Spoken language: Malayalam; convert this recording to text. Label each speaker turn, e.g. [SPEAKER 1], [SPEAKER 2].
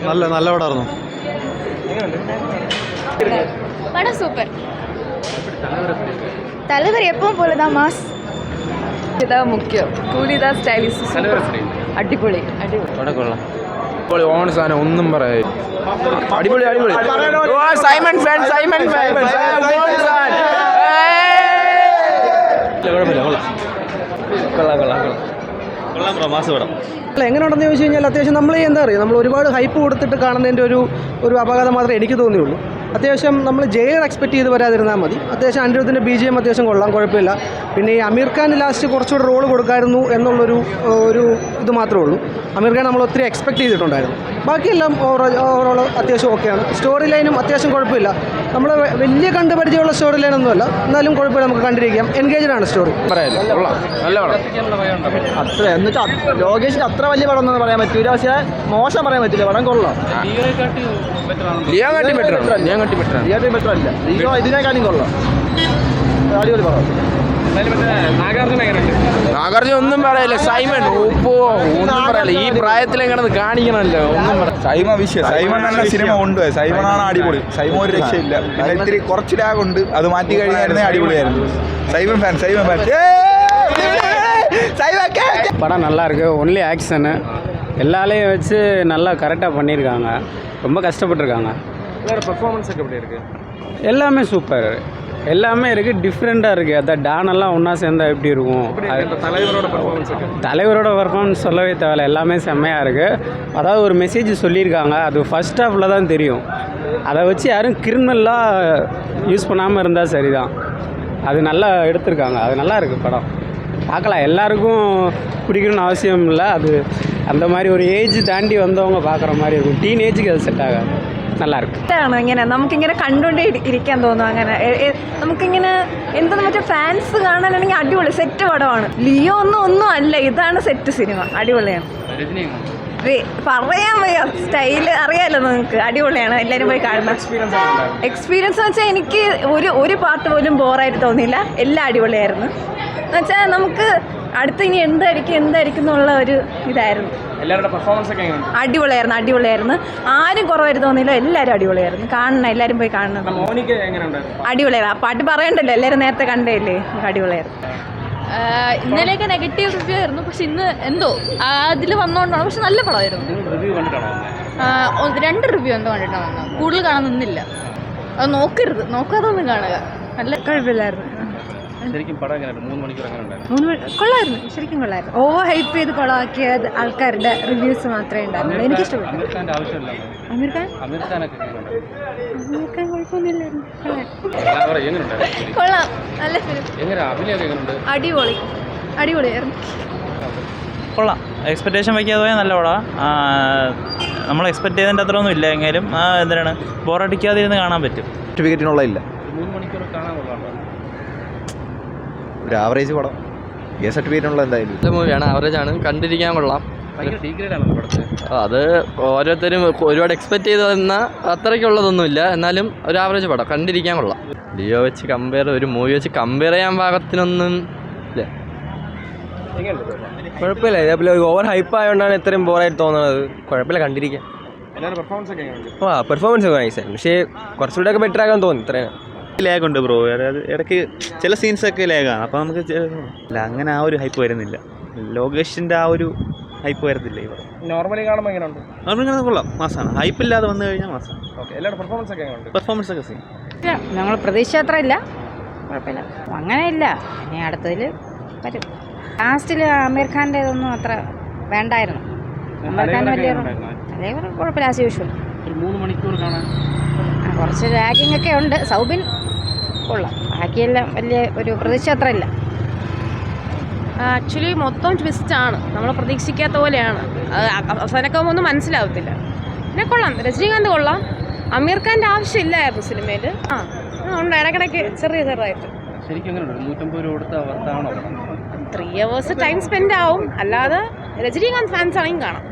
[SPEAKER 1] നല്ല പടമായിരുന്നു.
[SPEAKER 2] படம் சூப்பர். தலைவர் எப்பவும் போலதான் மாஸ். இதான் முக்கியம். கூலி தான் ஸ்டைலிஷ். അടിപൊളി പടം കൊള്ളാം.
[SPEAKER 3] ഓൺ സാധനം ഒന്നും പറയാ. അടിപൊളി സൈമൺ ഫാൻ.
[SPEAKER 4] അല്ല എങ്ങനെയുണ്ടെന്ന് ചോദിച്ചു കഴിഞ്ഞാൽ അത്യാവശ്യം നമ്മൾ എന്താ പറയുക, നമ്മൾ ഒരുപാട് ഹൈപ്പ് കൊടുത്തിട്ട് കാണുന്നതിൻ്റെ ഒരു അപകടം മാത്രമേ എനിക്ക് തോന്നിയുള്ളൂ. അത്യാവശ്യം നമ്മൾ ജയർ എക്സ്പെക്ട് ചെയ്ത് വരാതിരുന്നാൽ മതി. അത്യാവശ്യം അനിരുദ്ധിൻ്റെ BGM അത്യാവശ്യം കൊള്ളാം, കുഴപ്പമില്ല. പിന്നെ ഈ അമീർ ഖാൻ ലാസ്റ്റ് കുറച്ചുകൂടെ റോൾ കൊടുക്കാമായിരുന്നു എന്നുള്ളൊരു ഇത് മാത്രമേ ഉള്ളൂ. അമീർ ഖാൻ നമ്മൾ ഒത്തിരി എക്സ്പെക്ട് ചെയ്തിട്ടുണ്ടായിരുന്നു. ബാക്കിയെല്ലാം ഓവറോൾ അത്യാവശ്യം ഓക്കെയാണ്. സ്റ്റോറി ലൈനും അത്യാവശ്യം കുഴപ്പമില്ല. നമ്മൾ വലിയ കണ്ടുപരിചയമുള്ള സ്റ്റോറി ലൈനൊന്നുമല്ല, എന്നാലും കുഴപ്പമില്ല, നമുക്ക് കണ്ടിരിക്കാം. എൻഗേജഡാണ് സ്റ്റോറി.
[SPEAKER 3] നല്ല പടം.
[SPEAKER 4] അത്ര എന്നുവെച്ചാൽ ലോകേഷിന് അത്ര വലിയ പടം ഒന്നും പറയാൻ പറ്റില്ല, പക്ഷേ മോശം പറയാൻ പറ്റില്ല. പടം കൊള്ളാം. ഇതിനെക്കാളും കൊള്ളാം. അടിപൊളി പടം.
[SPEAKER 3] നാഗാർജുന ഒന്നും പറയല്ല. സൈമൺ ഒന്നും പറയല്ല. ഈ പ്രായത്തിൽ എങ്ങനെ കാണിക്കണമല്ലോ. ഒന്നും
[SPEAKER 1] സൈമൺ എന്ന സിനിമ ഉണ്ട്. സൈമണാണ് അടിപൊളി. സൈമൺ ഒരു രക്ഷയില്ല. ഇത്തിരി കുറച്ച് ലാഗുണ്ട്, അത് മാറ്റി കഴിഞ്ഞായിരുന്നേ അടിപൊളിയായിരുന്നു. Simon fan.
[SPEAKER 5] படம் நல்லா இருக்குது. ஒன்லி ஆக்ஷனு எல்லாரையும் வச்சு நல்லா கரெக்டாக பண்ணியிருக்காங்க. ரொம்ப கஷ்டப்பட்டுருக்காங்க.
[SPEAKER 3] பெர்ஃபார்மன்ஸ் எப்படி இருக்குது?
[SPEAKER 5] எல்லாமே சூப்பர், எல்லாமே இருக்குது, டிஃப்ரெண்ட்டாக இருக்குது. அதான் டானெல்லாம் ஒன்றா சேர்ந்தா எப்படி இருக்கும். தலைவரோட பர்ஃபார்மன்ஸ் சொல்லவே தேவையில்ல, எல்லாமே செம்மையாக இருக்குது. அதாவது ஒரு மெசேஜ் சொல்லியிருக்காங்க, அது ஃபஸ்ட் ஹாஃபில் தான் தெரியும். அதை வச்சு யாரும் கிரிமினலாக யூஸ் பண்ணாமல் இருந்தால் சரிதான். அது நல்லா எடுத்திருக்காங்க, அது நல்லா இருக்குது படம். பார்க்கலாம், எல்லாருக்கும் பிடிக்கணும்னு அவசியம் இல்லை. அது அந்த மாதிரி ஒரு ஏஜ் தாண்டி வந்தவங்க பார்க்குற மாதிரி இருக்கும். ടീനേജുக்கு അത് സെറ്റ് ആകാം. നല്ലതാണ്.
[SPEAKER 2] ഇങ്ങനെ നമുക്കിങ്ങനെ കണ്ടുകൊണ്ടേ ഇരിക്കാൻ തോന്നും. അങ്ങനെ നമുക്കിങ്ങനെ എന്താ മറ്റേ ഫാൻസ് കാണാനാണെങ്കിൽ അടിപൊളി സെറ്റ് പടമാണ്. ലിയോ ഒന്നും അല്ല, ഇതാണ് സെറ്റ് സിനിമ. അടിപൊളിയാണ്. പറയാൻ വയ്യ, സ്റ്റൈല് അറിയാമല്ലോ നിങ്ങൾക്ക്. അടിപൊളിയാണ്, എല്ലാവരും പോയി കാണണം. എക്സ്പീരിയൻസ് എന്ന് വെച്ചാൽ എനിക്ക് ഒരു പാട്ട് പോലും ബോറായിട്ട് തോന്നിയില്ല. എല്ലാം അടിപൊളിയായിരുന്നു. എന്നുവെച്ചാൽ നമുക്ക് അടുത്ത് ഇനി എന്തായിരിക്കും എന്നുള്ള ഒരു ഇതായിരുന്നു. അടിപൊളിയായിരുന്നു. ആരും കുറവായിട്ട് തോന്നിയില്ല, എല്ലാവരും അടിപൊളിയായിരുന്നു. കാണണം, എല്ലാവരും പോയി കാണണം. അടിപൊളിയായിരുന്നു. ആ പാട്ട് പറയണ്ടല്ലോ, എല്ലാവരും നേരത്തെ കണ്ടേല്ലേ. അടിപൊളിയായിരുന്നു.
[SPEAKER 6] ഇന്നലെയൊക്കെ നെഗറ്റീവ് റിവ്യൂ ആയിരുന്നു, പക്ഷെ ഇന്ന് എന്തോ അതിൽ വന്നുകൊണ്ടാണ്. പക്ഷെ നല്ല പടമായിരുന്നു. 2 റിവ്യൂ എന്തോ കണ്ടിട്ടാണ് വന്നത്. കൂടുതൽ കാണാൻ നിന്നില്ല. അത് നോക്കാതെ ഒന്നും കാണുക. നല്ല
[SPEAKER 2] കുഴപ്പമില്ലായിരുന്നു. കൊള്ളായിരുന്നു, ശരിക്കും കൊള്ളായിരുന്നു. ഓവർ ഹൈപ്പ് ചെയ്ത് കൊളാക്കിയ ആൾക്കാരുടെ റിവ്യൂസ് മാത്രമേ ഉണ്ടായിരുന്നുള്ളൂ. എനിക്കിഷ്ടപ്പെട്ടു. അമീർ ഖാൻ കുഴപ്പമൊന്നുമില്ലായിരുന്നു. കൊള്ളാം, നല്ല ഫിലിം. അടിപൊളിയായിരുന്നു.
[SPEAKER 7] കൊള്ളാം. എക്സ്പെക്റ്റേഷൻ വയ്ക്കാതെ പോയാൽ നല്ല പടമാണ്. നമ്മൾ എക്സ്പെക്ട് ചെയ്തതിൻ്റെ അത്ര ഒന്നും ഇല്ല. എങ്കിലും എന്തിനാണ് ബോറടിക്കാതിരുന്ന് കാണാൻ പറ്റും.
[SPEAKER 1] സർട്ടിഫിക്കറ്റിനുള്ള ഇല്ല. 3 മണിക്കൂർ കാണാൻ കൊള്ളാം. ഒരു ആവറേജ് പടം. സർട്ടിഫിക്കറ്റിനുള്ള എന്തായാലും
[SPEAKER 8] നല്ല മൂവിയാണ്, ആവറേജാണ്, കണ്ടിരിക്കാൻ കൊള്ളാം. അത് ഓരോരുത്തരും ഒരുപാട് എക്സ്പെക്ട് ചെയ്ത് വന്നാൽ അത്രയ്ക്കുള്ളതൊന്നുമില്ല. എന്നാലും ഒരു ആവറേജ് പടം, കണ്ടിരിക്കാൻ കൊള്ളാം. ലിയോ വെച്ച് ഒരു മൂവി വെച്ച് കമ്പയർ ചെയ്യാൻ പാകത്തിനൊന്നും ഇല്ല.
[SPEAKER 4] കുഴപ്പമില്ല. ഇതേപോലെ ഓവർ ഹൈപ്പ് ആയതുകൊണ്ടാണ് ഇത്രയും ബോറായിട്ട് തോന്നുന്നത്. കുഴപ്പമില്ല, കണ്ടിരിക്കാം. പെർഫോമൻസ് ഒക്കെ നൈസായിരുന്നു, പക്ഷേ കുറച്ചുകൂടെ ഒക്കെ ബെറ്റർ ആകാൻ തോന്നി. ഇത്രയാണ്.
[SPEAKER 1] ലാഗുണ്ട് ബ്രോ. അതായത് ഇടയ്ക്ക് ചില സീൻസൊക്കെ ലാഗാണ്. അപ്പോൾ നമുക്ക് അങ്ങനെ ആ ഒരു ഹൈപ്പ് വരുന്നില്ല. ലോകേഷിൻ്റെ ആ ഒരു ഹൈപ്പ് വരത്തില്ല ഇവിടെ.
[SPEAKER 3] നോർമലി കാണുമ്പോൾ എങ്ങനെയുണ്ട്?
[SPEAKER 1] നോർമലി കാണുമ്പോൾ കൊള്ളാം, മാസമാണ്. ഹൈപ്പില്ലാതെ വന്നു കഴിഞ്ഞാൽ മാസമാണ്.
[SPEAKER 3] എല്ലാവരുടെ പെർഫോമൻസ് ഒക്കെ സീൻ
[SPEAKER 2] ഞങ്ങൾ പ്രതീക്ഷ അത്ര ഇല്ല, കുഴപ്പമില്ല. അങ്ങനെയില്ല, ഇനി അടുത്തതിൽ വരും. ലാസ്റ്റിൽ അമീർ ഖാൻ്റെ ഇതൊന്നും അത്ര വേണ്ടായിരുന്നു. അമീർ ഖാൻ വലിയ കുഴപ്പമില്ല, ആസ് യൂഷ്വൽ.
[SPEAKER 7] 3 മണിക്കൂർ കാണാൻ
[SPEAKER 2] കുറച്ച് ലാഗിങ് ഒക്കെ ഉണ്ട്. സൗബിൻ കൊള്ളാം, ബാക്കിയെല്ലാം വലിയ ഒരു പ്രതീക്ഷ അത്ര ഇല്ല.
[SPEAKER 6] ആക്ച്വലി മൊത്തം ട്വിസ്റ്റാണ്, നമ്മൾ പ്രതീക്ഷിക്കാത്ത പോലെയാണ്. അവസാനമൊക്കെ ഒന്നും മനസ്സിലാവത്തില്ല. പിന്നെ കൊള്ളാം, രജനീകാന്ത് കൊള്ളാം. അമീർ ഖാൻ്റെ ആവശ്യമില്ലായിരുന്നു സിനിമയിൽ. ഉണ്ട് ഇടയ്ക്കിടയ്ക്ക് ചെറുതായിട്ട്. 3 hours ടൈം സ്പെൻഡ് ആവും. അല്ലാതെ രജനീകാന്ത് ഫാൻസ് ആണെങ്കിൽ കാണാം.